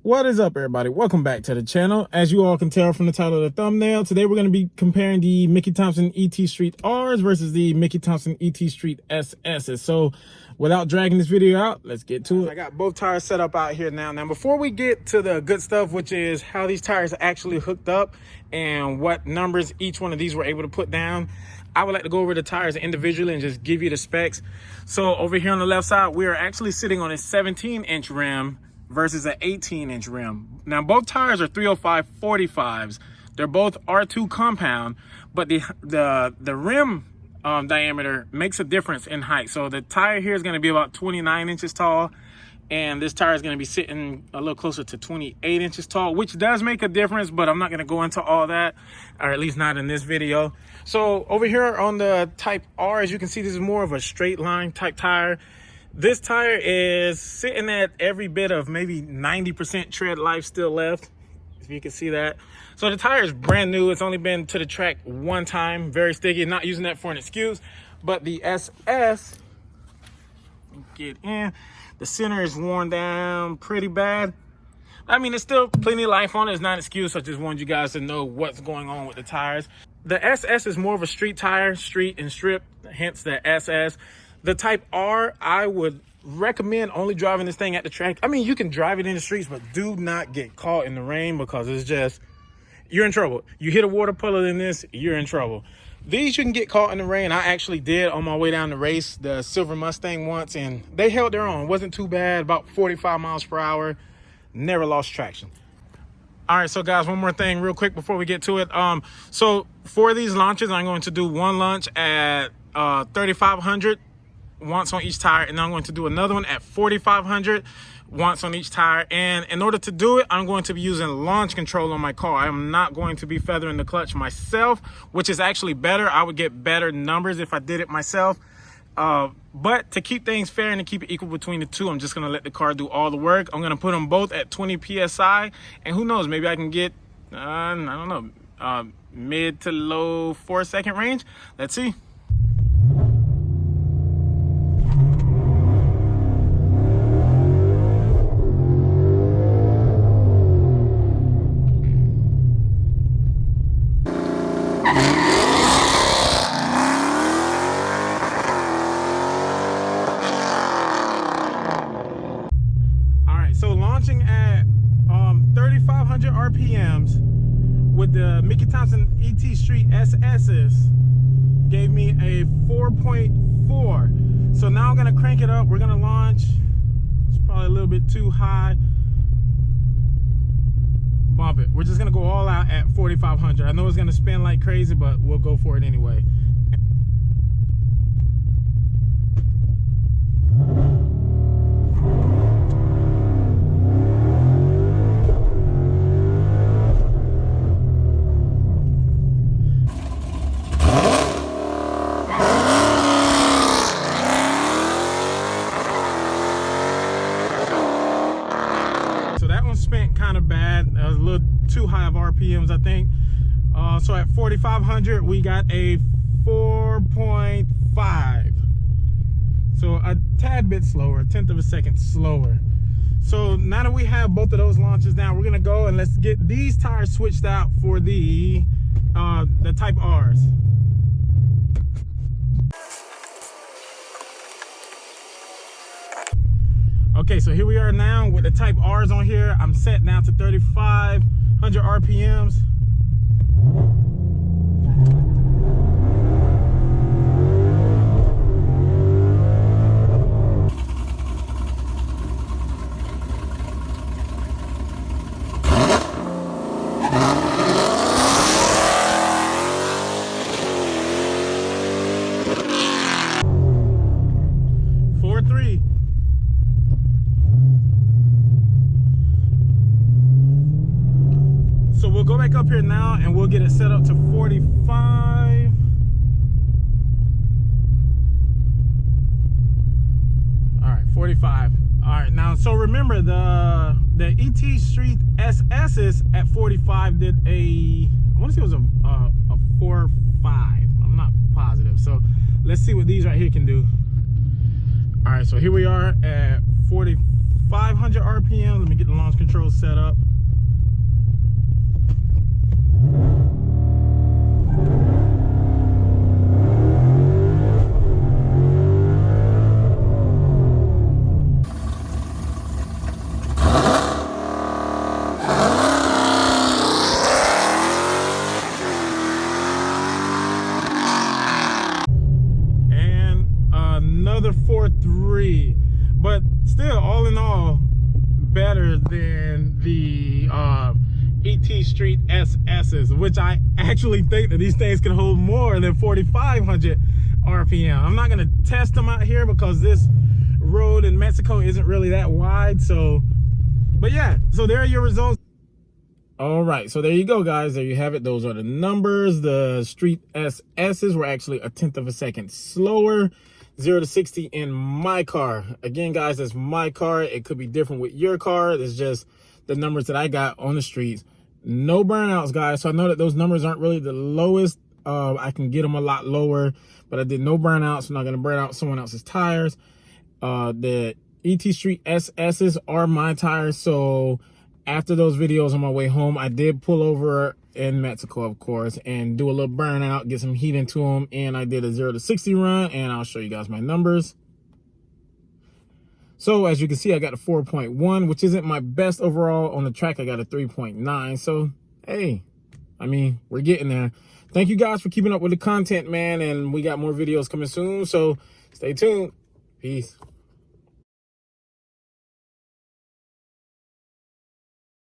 What is up, everybody? Welcome back to the channel. As you all can tell from the title of the thumbnail, today we're going to be comparing the Mickey Thompson ET Street R's versus the Mickey Thompson ET Street SS's. So without dragging this video out, let's get to it. I got both tires set up out here now. Now, before we get to the good stuff, which is how these tires are actually hooked up and what numbers each one of these were able to put down, I would like to go over the tires individually and just give you the specs. So over here on the left side, we are actually sitting on a 17-inch rim versus an 18-inch rim. Now, both tires are 305 45s. They're both R2 compound, but the rim diameter makes a difference in height. So the tire here is going to be about 29 inches tall, and this tire is going to be sitting a little closer to 28 inches tall, which does make a difference, but I'm not going to go into all that, or at least not in this video. So over here on the Type R, as you can see, this is more of a straight line type tire. This tire is sitting at every bit of maybe 90% tread life still left, if you can see that. So the tire is brand new. It's only been to the track one time, very sticky. Not using that for an excuse, but the SS, get in, the center is worn down pretty bad. I mean, there's still plenty of life on it. It's not an excuse. I just wanted you guys to know what's going on with the tires. The SS is more of a street tire, street and strip, hence the SS. The Type R, I would recommend only driving this thing at the track. I mean, you can drive it in the streets, but do not get caught in the rain because it's just, you're in trouble. You hit a water puddle in this, you're in trouble. These you can get caught in the rain. I actually did on my way down the race, the Silver Mustang once, and they held their own. It wasn't too bad, about 45 miles per hour. Never lost traction. All right, so guys, one more thing real quick before we get to it. So for these launches, I'm going to do one launch at 3,500 once on each tire, and then I'm going to do another one at 4,500 once on each tire. And in order to do it, I'm going to be using launch control on my car. I'm not going to be feathering the clutch myself, which is actually better. I would get better numbers if I did it myself. But to keep things fair and to keep it equal between the two, I'm just going to let the car do all the work. I'm going to put them both at 20 PSI, and who knows, maybe I can get, I don't know, mid to low 4-second range. Let's see. Launching at 3,500 RPMs with the Mickey Thompson ET Street SS's gave me a 4.4. So now I'm gonna crank it up. We're gonna launch. It's probably a little bit too high. Bump it. We're just gonna go all out at 4,500. I know it's gonna spin like crazy, but we'll go for it anyway. Spent kind of bad. That was a little too high of RPMs, I think. So at 4,500 we got a 4.5, so a tad bit slower, a 1/10 of a second slower. So now that we have both of those launches down, we're gonna go and let's get these tires switched out for the Type R's. Okay, so here we are now with the Type R's on here. I'm set now to 3,500 RPMs. So we'll go back up here now and we'll get it set up to 45. All right, 45. All right, now, so remember the ET Street SS's at 45 did I want to say it was a 4.5. I'm not positive. So let's see what these right here can do. All right, so here we are at 45. 500 RPM. Let me get the launch control set up. Another 4.3, but still, all in all, better than the ET Street SS's, which I actually think that these things can hold more than 4,500 RPM. I'm not gonna test them out here because this road in Mexico isn't really that wide. So, but yeah, so there are your results. All right, so there you go, guys. There you have it. Those are the numbers. The Street SS's were actually a 1/10 of a second slower. 0 to 60 in my car. Again, guys, that's my car. It could be different with your car. It's just the numbers that I got on the streets. No burnouts, guys. So I know that those numbers aren't really the lowest. I can get them a lot lower, but I did no burnouts. I'm not going to burn out someone else's tires. The ET Street SS's are my tires. So after those videos on my way home, I did pull over in Mexico, of course, and do a little burnout, get some heat into them, and I did a 0 to 60 run, and I'll show you guys my numbers. So as you can see, I got a 4.1, which isn't my best overall. On the track, I got a 3.9. So hey, I mean, we're getting there. Thank you guys for keeping up with the content, man, and we got more videos coming soon, so stay tuned. Peace.